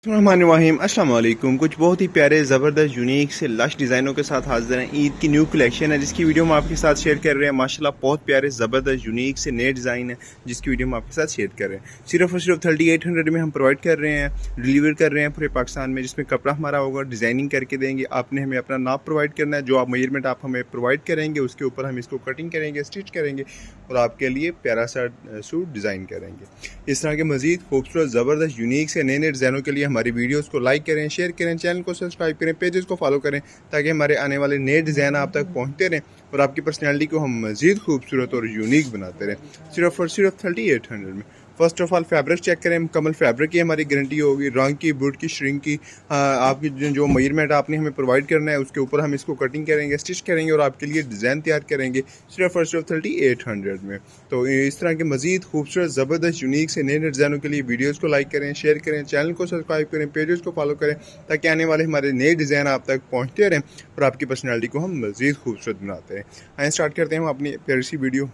रहमानिर्रहीम अस्सलाम वालेकुम। कुछ बहुत ही प्यारे ज़बरदस्त यूनिक से लश डिज़ाइनों के साथ हाजिर हैं। ईद की न्यू कलेक्शन है जिसकी वीडियो हम आपके साथ शेयर कर रहे हैं। माशाल्लाह बहुत प्यारे ज़बरदस्त यूनिक से नए डिज़ाइन है जिसकी वीडियो हम आपके साथ शेयर कर रहे हैं। सिर्फ और सिर्फ 3800 में हम प्रोवाइड कर रहे हैं, डिलीवर कर रहे हैं पूरे पाकिस्तान में। जिसमें कपड़ा हमारा होगा, डिज़ाइनिंग करके देंगे। आपने हमें अपना नाप प्रोवाइड करना है, जो आप मेजरमेंट आप हमें प्रोवाइड करेंगे उसके ऊपर हम इसको कटिंग करेंगे, स्टिच करेंगे और आपके लिए प्यारा सा सूट डिज़ाइन करेंगे। इस तरह के मज़ीद खूबसूरत ज़बरदस्त यूनिक से नए नए डिज़ाइनों के लिए हमारी वीडियोस को लाइक करें, शेयर करें, चैनल को सब्सक्राइब करें, पेजेस को फॉलो करें ताकि हमारे आने वाले नए डिज़ाइन आप तक पहुंचते रहें और आपकी पर्सनैलिटी को हम मज़ीद खूबसूरत और यूनिक बनाते रहें। सिर्फ और सिर्फ 3800 में। First of all fabric check करें, मुकम्मल फैब्रिक की हमारी गारंटी होगी। रंग की, बूट की, श्रिंक की, आपकी जो मेजरमेंट आपने हमें प्रोवाइड करना है उसके ऊपर हम इसको कटिंग करेंगे, स्टिच करेंगे और आपके लिए डिज़ाइन तैयार करेंगे सिर्फ और सिर्फ 3800 में। तो इस तरह के मज़ीद खूबसूरत ज़बरदस्त यूनिक से नए नए डिज़ाइनों के लिए वीडियोज़ को लाइक करें, शेयर करें, चैनल को सब्सक्राइब करें, पेजेस को फॉलो करें ताकि आने वाले हमारे नए डिज़ाइन आप तक पहुँचते रहें और आपकी पर्सनैलिटी को हम मज़ीद खूबसूरत बनाते रहें। आइए स्टार्ट करते हैं हम अपनी प्यारी सी वीडियो।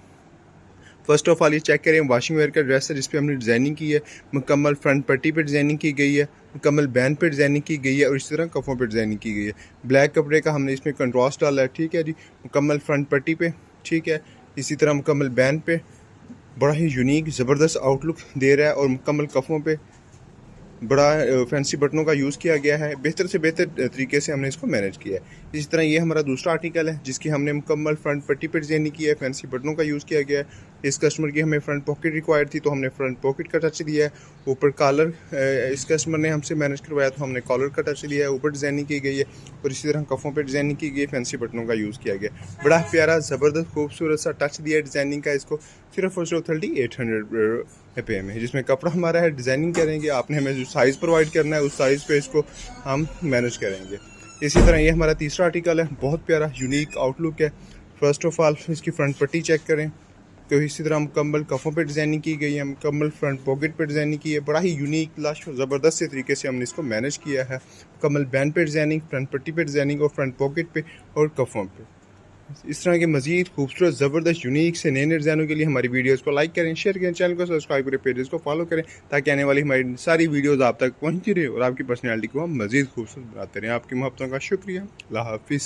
फर्स्ट ऑफ ऑल ये चेक करें, वॉशिंग वेयर का ड्रेस है जिस पे हमने डिज़ाइनिंग की है। मुकम्मल फ्रंट पट्टी पे डिज़ाइनिंग की गई है, मुकम्मल बैंड पे डिज़ाइनिंग की गई है और इसी तरह कफ़ों पे डिज़ाइनिंग की गई है। ब्लैक कपड़े का हमने इसमें कंट्रास्ट डाला है, ठीक है जी। मुकम्मल फ्रंट पट्टी पे, ठीक है। इसी तरह मुकम्मल बैंड पे बड़ा ही यूनिक ज़बरदस्त आउटलुक दे रहा है और मुकम्मल कफ़ों पे बड़ा फैंसी बटनों का यूज़ किया गया है। बेहतर से बेहतर तरीके से हमने इसको मैनेज किया है। इसी तरह ये हमारा दूसरा आर्टिकल है जिसकी हमने मुकम्मल फ्रंट पट्टी पर डिज़ाइनिंग की है, फैंसी बटनों का यूज़ किया गया है। इस कस्टमर की हमें फ्रंट पॉकेट रिक्वायर्ड थी तो हमने फ्रंट पॉकेट का टच दिया है। ऊपर कॉलर इस कस्टमर ने हमसे मैनेज करवाया तो हमने कॉलर का टच दिया है। ऊपर डिज़ाइनिंग की गई है और इसी तरह कफ़ों पर डिज़ाइनिंग की गई है, फैंसी बटनों का यूज़ किया गया। बड़ा प्यारा ज़बरदस्त खूबसूरत सा टच दिया है डिज़ाइनिंग का इसको सिर्फ और सिर्फ 3800 पे में। जिसमें कपड़ा हमारा है, डिज़ाइनिंग करेंगे, आपने हमें जो साइज़ प्रोवाइड करना है उस साइज़ पे इसको हम मैनेज करेंगे। इसी तरह ये हमारा तीसरा आर्टिकल है, बहुत प्यारा यूनिक आउटलुक है। फर्स्ट ऑफ ऑल इसकी फ्रंट पट्टी चेक करें तो इसी तरह मुकम्मल कफ़ों पे डिज़ाइनिंग की गई है, मुकम्मल फ्रंट पॉकेट पे डिज़ाइनिंग की है। बड़ा ही यूनिक लश ज़बरदस्त से तरीके से हमने इसको मैनेज किया है। मुकम्मल बैंड पे डिज़ाइनिंग, फ्रंट पट्टी पे डिज़ाइनिंग और फ्रंट पॉकेट पे और कफ़ों पे। इस तरह के मज़ीद खूबसूरत ज़बरदस्त यूनिक से नए नए डिज़ाइनों के लिए हमारी वीडियोज़ को लाइक करें, शेयर करें, चैनल को सब्सक्राइब करें, पेजेस को फॉलो करें ताकि आने वाली हमारी सारी वीडियोज़ आप तक पहुँचती रहे और आपकी पर्सनैलिटी को हम मज़ीद खूबसूरत बनाते रहें। आपकी मोहब्बतों का शुक्रिया। अल्लाह हाफ़िज़।